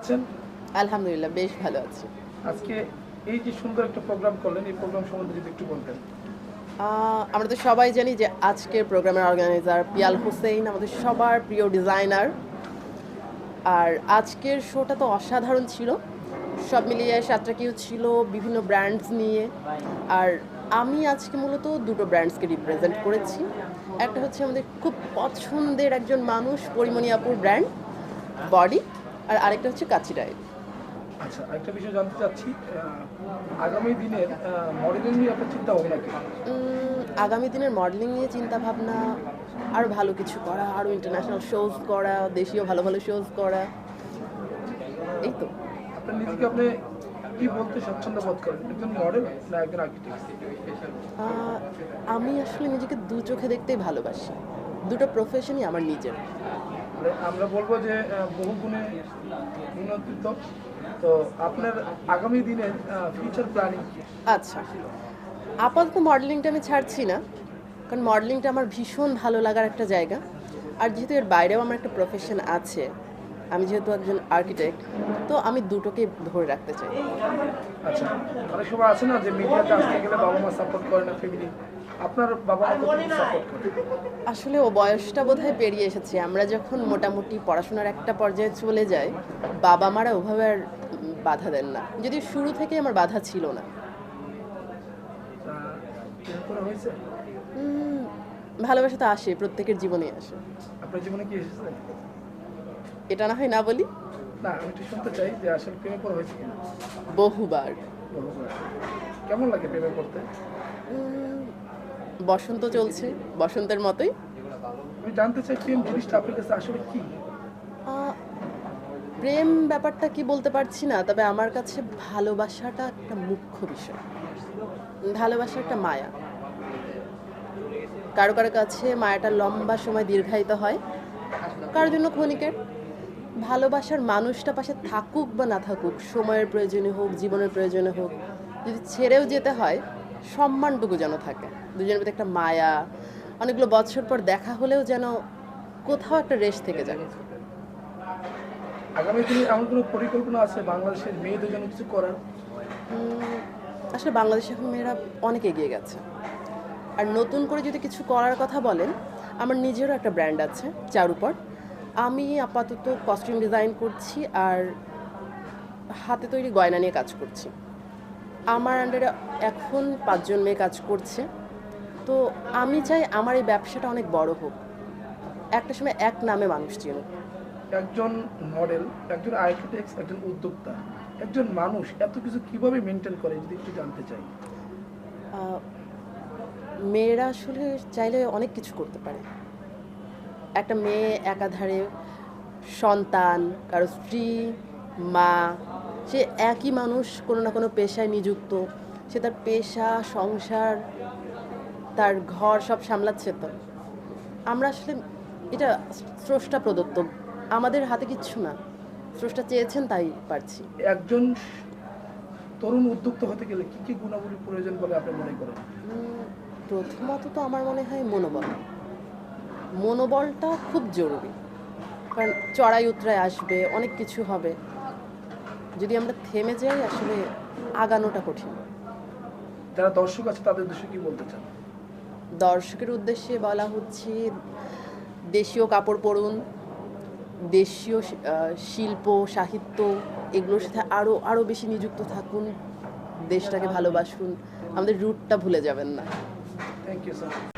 আছেন? আলহামদুলিল্লাহ বেশ ভালো আছি। আজকে এই যে সুন্দর একটা প্রোগ্রাম করলেন, এই প্রোগ্রাম সম্বন্ধে যদি একটু বলতেন। আ আমরা তো সবাই জানি যে আজকের প্রোগ্রামের অর্গানাইজার পিয়াল হোসেইন আমাদের সবার প্রিয় ডিজাইনার। আর আজকের শোটা তো অসাধারণ ছিল। সব মিলিয়ে সাতটা ছিল বিভিন্ন ব্র্যান্ডস নিয়ে। আর আমি আজকে মূলত দুটো ব্র্যান্ডসকে রিপ্রেজেন্ট করেছি। একটা হচ্ছে আমাদের খুব পছন্দের একজন মানুষ পরিমণি আপুর ব্র্যান্ড বডি, আর আরেকটা হচ্ছে কাচি ডায়েরি। আচ্ছা, আরেকটা বিষয় জানতে চাচ্ছি, আগামী দিনের মডেলিং নিয়ে আপনার চিন্তা ভাবনা কি? আগামী দিনের মডেলিং নিয়ে চিন্তাভাবনা আরও ভালো কিছু করা, আরও ইন্টারন্যাশনাল শোজ করা, দেশীয় ভালো ভালো শোজ করা, এই তো। আপনার নিজেকে আপনি কি বলতে স্বাচ্ছন্দ্য বোধ করেন? একজন মডেল না একজন আর্কিটেক্ট? আহ, আমি আসলে নিজেকে দু চোখে দেখতেই ভালোবাসি। দুটো প্রফেশনই আমার নিজের। মানে আমরা বলবো যে বহু গুণে গুণান্বিত। তো আপনার আগামী দিনের ফিউচার প্ল্যানিং কি? আচ্ছা, আপাতত মডেলিংটা আমি ছাড়ছি না, কারণ মডেলিংটা আমার ভীষণ ভালো লাগার একটা জায়গা। আর যেহেতু এর বাইরেও আমার একটা প্রফেশন আছে, আমি যেহেতু একজন আর্কিটেক্ট, তো আমি দুটোকে ধরে রাখতে চাই। আচ্ছা, অনেক সময় আছে না যে মিডিয়াতে আসতে গেলে বাবা মা সাপোর্ট করে না, ফ্যামিলি। আপনার বাবা মা কতটুকু সাপোর্ট করে? আসলে ও বয়সটা বোধহয় পেরিয়ে এসেছে। আমরা যখন মোটামুটি পড়াশোনার একটা পর্যায়ে চলে যাই, বাবা মারা ওভাবে আর বাধা দেন না, যদিও শুরু থেকে আমার বাধা ছিল না। তা প্রেম করা হয়েছে? উম, ভালোবাসা তো আসে, প্রত্যেকের জীবনে আসে। আপনার জীবনে কি এসেছে? এটা না হয় না বলি, না, আমি একটু শুনতে চাই যে আসলে প্রেমে পড়া হয়েছে কিনা। বহুবার। বহুবার। কেমন লাগে প্রেমে পড়তে? উম, বসন্ত চলছে, বসন্তের মতোই। আমি জানতে চাই প্রেম জিনিসটা আপনার কাছে আসলে কি? আহ, প্রেম ব্যাপারটা কি বলতে পারছি না, তবে আমার কাছে ভালোবাসাটা একটা মুখ্য বিষয়। ভালোবাসা একটা মায়া। কারো কারো কাছে মায়াটা লম্বা সময় দীর্ঘায়িত হয়, কারোর জন্য ক্ষণিকের। ভালোবাসার মানুষটা পাশে থাকুক বা না থাকুক, সময়ের প্রয়োজনে হোক, জীবনের প্রয়োজনে হোক, যদি ছেড়েও যেতে হয়, সম্মানটুকু যেন থাকে। দুজনের প্রতি একটা মায়া, অনেকগুলো বছর পর দেখা হলেও যেন কোথাও একটা রেশ থেকে যায়। আগামী দিনে এমন কোনো পরিকল্পনা আছে বাংলাদেশের মেয়েদের জন্য কিছু করার? উম, আসলে বাংলাদেশে এখন মেয়েরা অনেক এগিয়ে গেছে। আর নতুন করে যদি কিছু করার কথা বলেন, আমার নিজেরও একটা ব্র্যান্ড আছে চারুপট। আমি আপাতত কস্টিউম ডিজাইন করছি আর হাতে তৈরি গয়না নিয়ে কাজ করছি। আমার আন্ডারে এখন 5 জন মেয়ে কাজ করছে। তো আমি চাই আমার এই ব্যবসাটা অনেক বড় হোক, একটা সময় এক নামে মানুষ চিনুক। একজন মডেল, একজন আর্কিটেক্ট, একজন উদ্যোক্তা, একজন মানুষ এত কিছু কিভাবে মেনটেন করে যদি একটু জানতে চাই। আহ, মেয়েরা আসলে চাইলে অনেক কিছু করতে পারে। একটা মেয়ে একাধারে সন্তান, কারো স্ত্রী, মা, সে একই মানুষ, কোনো না কোনো পেশায় নিযুক্ত। সে তার পেশা, সংসার, তার ঘর সব সামলাচ্ছে। তো আমরা আসলে এটা স্রষ্টা প্রদত্ত, আমাদের হাতে কিচ্ছু না। স্রষ্টা চেয়েছেন তাই পারছি। একজন তরুণ উদ্যোক্তা হতে গেলে কি কি গুণাবলী প্রয়োজন বলে আপনি মনে করেন? প্রথমত তো আমার মনে হয় মনোবল। মনোবলটা খুব জরুরি, কারণ চড়াই উতরাই আসবে, অনেক কিছু হবে। যদি আমরা থেমে যাই, আসলে আগানোটা কঠিন। যারা দর্শক আছে তাদের উদ্দেশ্যে কি বলতে চান? দর্শকের উদ্দেশ্যে বলা হচ্ছে, দেশীয় কাপড় পরুন, দেশীয় শিল্প, সাহিত্য, এগুলোর সাথে আরও আরও বেশি নিযুক্ত থাকুন, দেশটাকে ভালোবাসুন, আমাদের রুটটা ভুলে যাবেন না। Thank you sir.